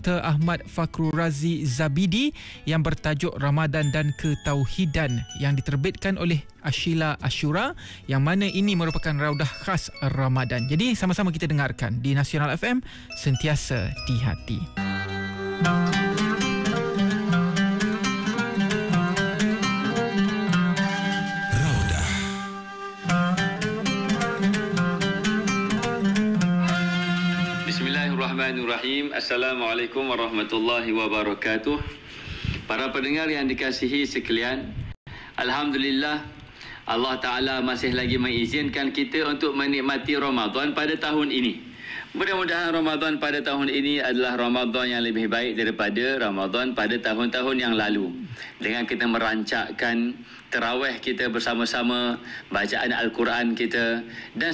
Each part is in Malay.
Dr. Ahmad Fakrul Razi Zabidi yang bertajuk Ramadan dan Ketauhidan yang diterbitkan oleh Ashila Ashura, yang mana ini merupakan raudah khas Ramadan. Jadi sama-sama kita dengarkan di Nasional FM, sentiasa di hati. Bismillahirrahmanirrahim. Assalamualaikum warahmatullahi wabarakatuh. Para pendengar yang dikasihi sekalian, Alhamdulillah, Allah Ta'ala masih lagi mengizinkan kita untuk menikmati Ramadan pada tahun ini. Mudah-mudahan Ramadan pada tahun ini adalah Ramadan yang lebih baik daripada Ramadan pada tahun-tahun yang lalu. Dengan kita merancakkan tarawih kita bersama-sama, bacaan Al-Quran kita, dan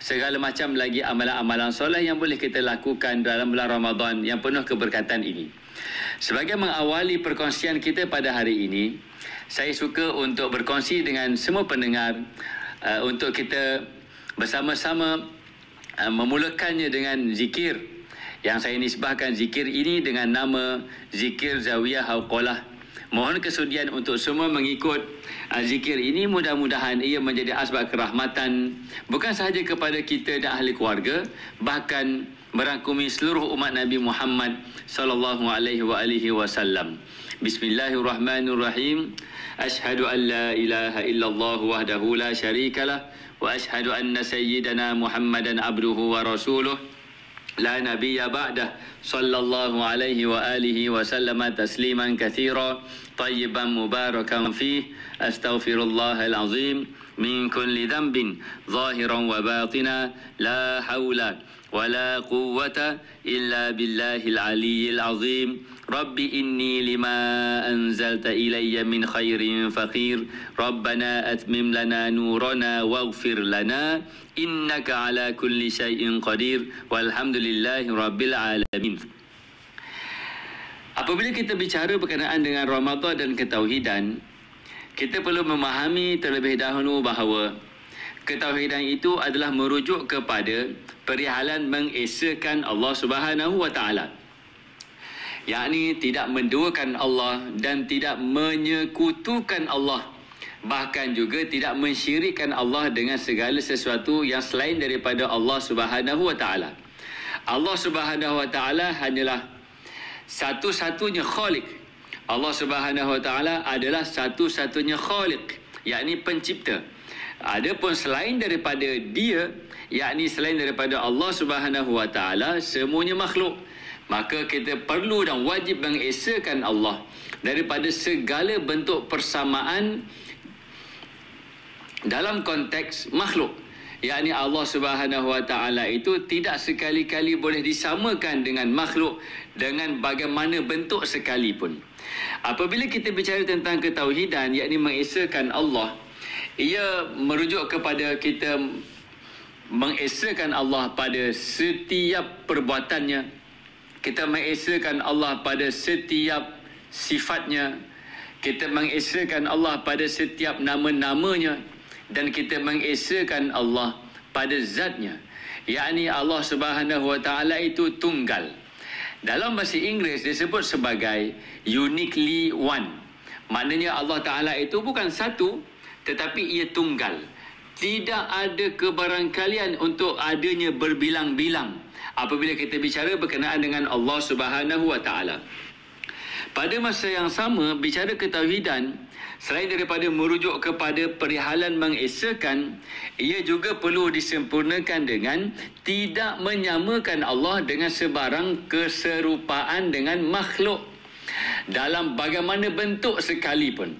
segala macam lagi amalan-amalan soleh yang boleh kita lakukan dalam bulan Ramadan yang penuh keberkatan ini. Sebagai mengawali perkongsian kita pada hari ini, saya suka untuk berkongsi dengan semua pendengar untuk kita bersama-sama memulakannya dengan zikir yang saya nisbahkan zikir ini dengan nama Zikir Zawiyah Hauqalah. Mohon kesudian untuk semua mengikut zikir ini. Mudah-mudahan ia menjadi asbab kerahmatan bukan sahaja kepada kita dan ahli keluarga, bahkan merangkumi seluruh umat Nabi Muhammad sallallahu alaihi wasallam. Bismillahirrahmanirrahim. Asyhadu an la ilaha illallah wahdahu la syarikalah wa asyhadu anna sayyidana Muhammadan abduhu wa rasuluh la nabiyya ba'dah sallallahu alaihi wa alihi wa sallama tasliman katsira tayyiban mubarakan fih. Astaghfirullahal azim min kulli dhanbin zahiran wa batina la haula wa la quwwata illa billahil aliyyil azim. Rabbi inni lima anzalta ilayya min khairin faqir. Rabbana atmim lana nurana waghfir lana innaka ala kulli syai'in qadir. Walhamdulillahi rabbil alamin. Apabila kita bicara berkenaan dengan Ramadan dan ketauhidan, kita perlu memahami terlebih dahulu bahawa ketauhidan itu adalah merujuk kepada perihalan mengesakan Allah Subhanahu wa taala, yakni tidak menduakan Allah dan tidak menyekutukan Allah, bahkan juga tidak mensyirikkan Allah dengan segala sesuatu yang selain daripada Allah Subhanahu wa taala. Allah Subhanahu wa taala hanyalah satu-satunya khalik. Allah Subhanahu wa taala adalah satu-satunya khalik, yakni pencipta. Adapun selain daripada dia, yakni selain daripada Allah Subhanahu wa taala, semuanya makhluk. Maka kita perlu dan wajib mengesakan Allah daripada segala bentuk persamaan dalam konteks makhluk. Yakni Allah Subhanahu wa taala itu tidak sekali-kali boleh disamakan dengan makhluk dengan bagaimana bentuk sekalipun. Apabila kita bicara tentang ketauhidan, yakni mengesakan Allah, ia merujuk kepada kita mengesakan Allah pada setiap perbuatannya. Kita mengesakan Allah pada setiap sifatnya. Kita mengesakan Allah pada setiap nama-namanya. Dan kita mengesakan Allah pada zatnya, yakni Allah Subhanahu wa taala itu tunggal. Dalam bahasa Inggeris disebut sebagai uniquely one. Maknanya Allah Ta'ala itu bukan satu, tetapi ia tunggal. Tidak ada kebarangkalian untuk adanya berbilang-bilang apabila kita bicara berkenaan dengan Allah Subhanahu wa taala. Pada masa yang sama, bicara ketauhidan, selain daripada merujuk kepada perihalan mengesakan, ia juga perlu disempurnakan dengan tidak menyamakan Allah dengan sebarang keserupaan dengan makhluk dalam bagaimana bentuk sekalipun.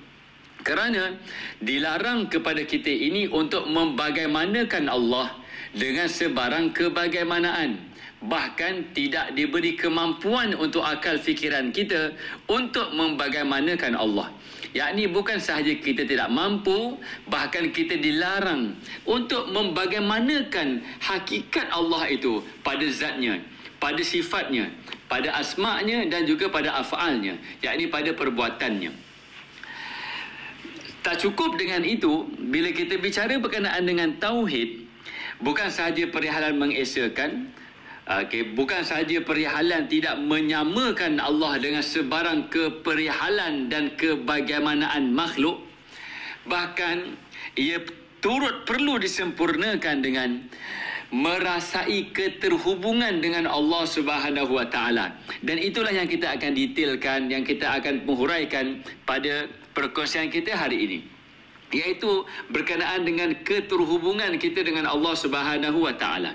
Kerana dilarang kepada kita ini untuk membagaimanakan Allah dengan sebarang kebagaimanaan. Bahkan tidak diberi kemampuan untuk akal fikiran kita untuk membagaimanakan Allah. Yakni bukan sahaja kita tidak mampu, bahkan kita dilarang untuk membagaimanakan hakikat Allah itu pada zatnya, pada sifatnya, pada asma'nya dan juga pada af'alnya, yakni pada perbuatannya. Tak cukup dengan itu, bila kita bicara berkenaan dengan tauhid, bukan sahaja perihalan mengesakan, Bukan sahaja perihalan tidak menyamakan Allah dengan sebarang keperihalan dan kebagaimanaan makhluk, bahkan ia turut perlu disempurnakan dengan merasai keterhubungan dengan Allah Subhanahu Wa Taala. Dan itulah yang kita akan detailkan, yang kita akan menghuraikan pada perkongsian kita hari ini, iaitu berkenaan dengan keterhubungan kita dengan Allah Subhanahu Wa Taala.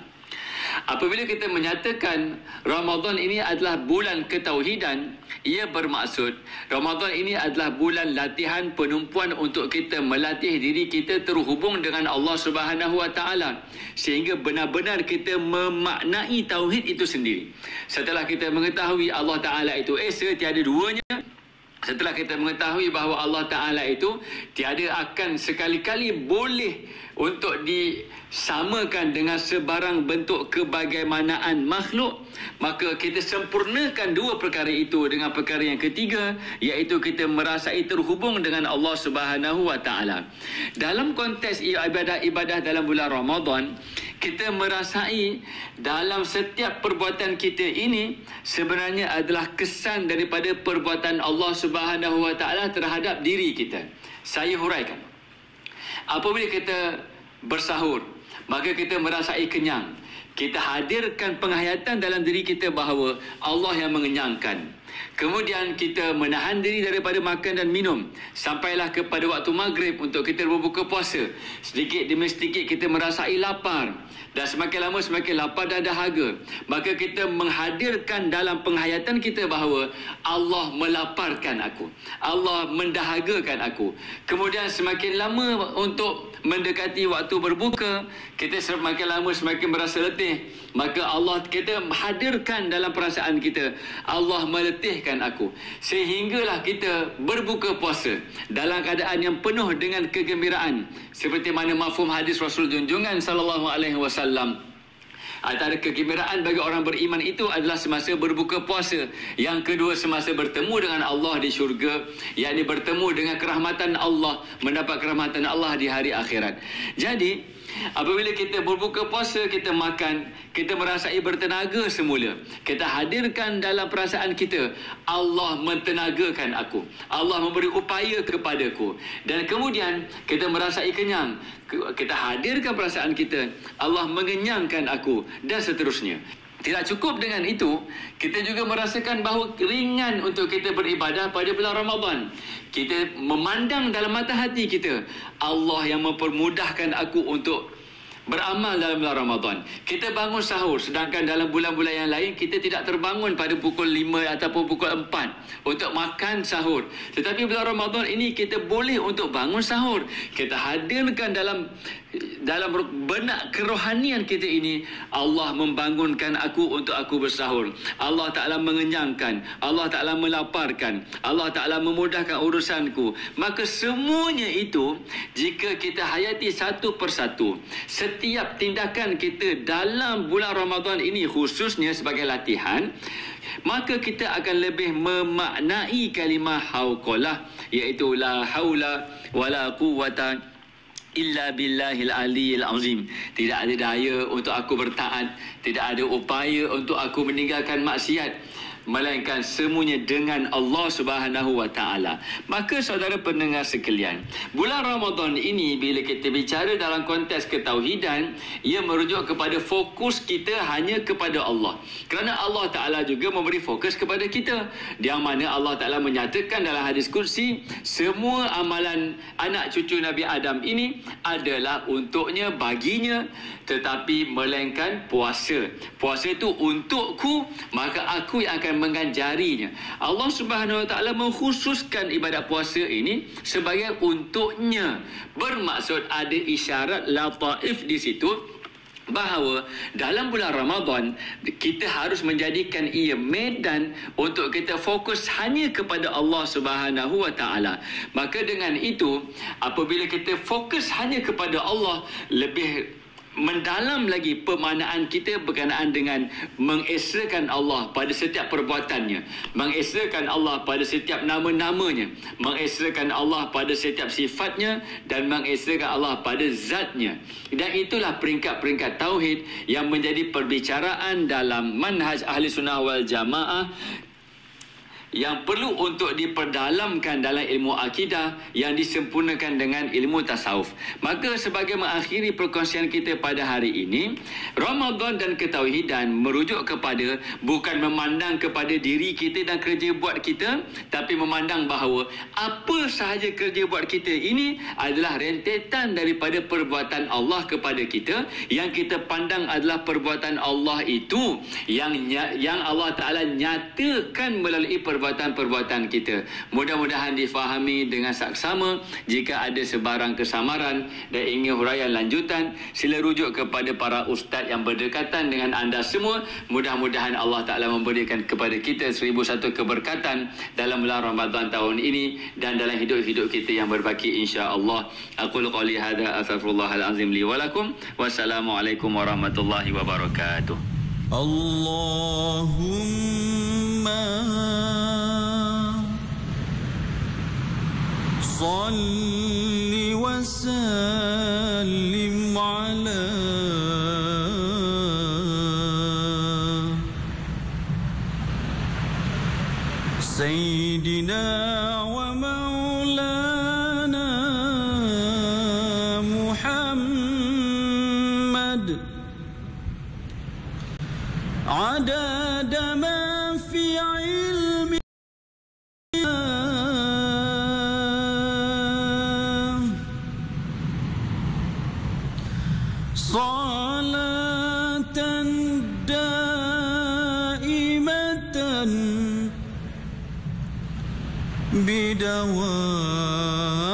Apabila kita menyatakan Ramadan ini adalah bulan ketauhidan, ia bermaksud Ramadan ini adalah bulan latihan penumpuan untuk kita melatih diri kita terhubung dengan Allah Subhanahu Wa Taala, sehingga benar-benar kita memaknai tauhid itu sendiri. Setelah kita mengetahui Allah Taala itu esa, tiada duanya, setelah kita mengetahui bahawa Allah Ta'ala itu tiada akan sekali-kali boleh untuk disamakan dengan sebarang bentuk kebagaimanaan makhluk, maka kita sempurnakan dua perkara itu dengan perkara yang ketiga, iaitu kita merasai terhubung dengan Allah Subhanahu Wa Ta'ala. Dalam konteks ibadah-ibadah dalam bulan Ramadan, kita merasai dalam setiap perbuatan kita ini sebenarnya adalah kesan daripada perbuatan Allah Subhanahu Wa Taala terhadap diri kita. Saya huraikan. Apabila kita bersahur, maka kita merasai kenyang. Kita hadirkan penghayatan dalam diri kita bahawa Allah yang mengenyangkan. Kemudian kita menahan diri daripada makan dan minum sampailah kepada waktu maghrib untuk kita berbuka puasa. Sedikit demi sedikit kita merasai lapar, dan semakin lama semakin lapar dan dahaga. Maka kita menghadirkan dalam penghayatan kita bahawa Allah melaparkan aku, Allah mendahagakan aku. Kemudian semakin lama untuk mendekati waktu berbuka, kita semakin lama semakin merasa letih. Maka Allah, kita hadirkan dalam perasaan kita, Allah meletihkan aku, sehinggalah kita berbuka puasa dalam keadaan yang penuh dengan kegembiraan, seperti mana mafhum hadis Rasul junjungan sallallahu alaihi wasallam. Antara kegembiraan bagi orang beriman itu adalah semasa berbuka puasa. Yang kedua, semasa bertemu dengan Allah di syurga, yakni bertemu dengan kerahmatan Allah, mendapat kerahmatan Allah di hari akhirat. Jadi apabila kita berbuka puasa, kita makan, kita merasai bertenaga semula. Kita hadirkan dalam perasaan kita, Allah mentenagakan aku, Allah memberi upaya kepadaku. Dan kemudian kita merasai kenyang, kita hadirkan perasaan kita, Allah mengenyangkan aku, dan seterusnya. Tidak cukup dengan itu, kita juga merasakan bahawa ringan untuk kita beribadah pada bulan Ramadan. Kita memandang dalam mata hati kita, Allah yang mempermudahkan aku untuk beramal dalam bulan Ramadan. Kita bangun sahur, sedangkan dalam bulan-bulan yang lain kita tidak terbangun pada pukul 5 ataupun pukul 4 untuk makan sahur. Tetapi bulan Ramadan ini kita boleh untuk bangun sahur. Kita hadirkan dalam benak kerohanian kita ini, Allah membangunkan aku untuk aku bersahur, Allah Ta'ala mengenyangkan, Allah Ta'ala melaparkan, Allah Ta'ala memudahkan urusanku. Maka semuanya itu, jika kita hayati satu persatu, setiap tindakan kita dalam bulan Ramadan ini khususnya sebagai latihan, maka kita akan lebih memaknai kalimah hauqalah, iaitu la haula wala quwwata illa billahil aliyil azim. Tidak ada daya untuk aku bertaat, tidak ada upaya untuk aku meninggalkan maksiat, melainkan semuanya dengan Allah Subhanahu Wa Taala. Maka saudara pendengar sekalian, bulan Ramadan ini bila kita bicara dalam konteks ketauhidan, ia merujuk kepada fokus kita hanya kepada Allah. Kerana Allah Taala juga memberi fokus kepada kita, yang mana Allah Taala menyatakan dalam hadis kursi, semua amalan anak cucu Nabi Adam ini adalah untuknya, baginya, tetapi melainkan puasa. Puasa itu untukku, maka aku yang akan mengganjarinya. Allah Subhanahu Wa Taala mengkhususkan ibadat puasa ini sebagai untuknya. Bermaksud ada isyarat lataif di situ, bahawa dalam bulan Ramadan kita harus menjadikan ia medan untuk kita fokus hanya kepada Allah Subhanahu Wa Taala. Maka dengan itu, apabila kita fokus hanya kepada Allah, lebih mendalam lagi pemaknaan kita berkenaan dengan mengesakan Allah pada setiap perbuatannya, mengesakan Allah pada setiap nama-namanya, mengesakan Allah pada setiap sifatnya, dan mengesakan Allah pada zatnya. Dan itulah peringkat-peringkat tauhid yang menjadi perbicaraan dalam manhaj ahli sunnah wal jamaah yang perlu untuk diperdalamkan dalam ilmu akidah yang disempurnakan dengan ilmu tasawuf. Maka sebagai mengakhiri perkongsian kita pada hari ini, Ramadan dan ketauhidan merujuk kepada bukan memandang kepada diri kita dan kerja buat kita, tapi memandang bahawa apa sahaja kerja buat kita ini adalah rentetan daripada perbuatan Allah kepada kita, yang kita pandang adalah perbuatan Allah itu yang Allah Ta'ala nyatakan melalui perbuatan-perbuatan kita. Mudah-mudahan difahami dengan saksama. Jika ada sebarang kesamaran dan ingin huraian lanjutan, sila rujuk kepada para ustaz yang berdekatan dengan anda semua. Mudah-mudahan Allah Ta'ala memberikan kepada kita 1001 keberkatan dalam bulan Ramadan tahun ini dan dalam hidup-hidup kita yang berbaki, insya-Allah. Aqulu qouli hadza astaghfirullahal azim li wa lakum. Wassalamualaikum warahmatullahi wabarakatuh. Allahumma salli wa sallim ala Sayyidina wa maulana Muhammad adada ma fi ilmi salatan daimatan bidawam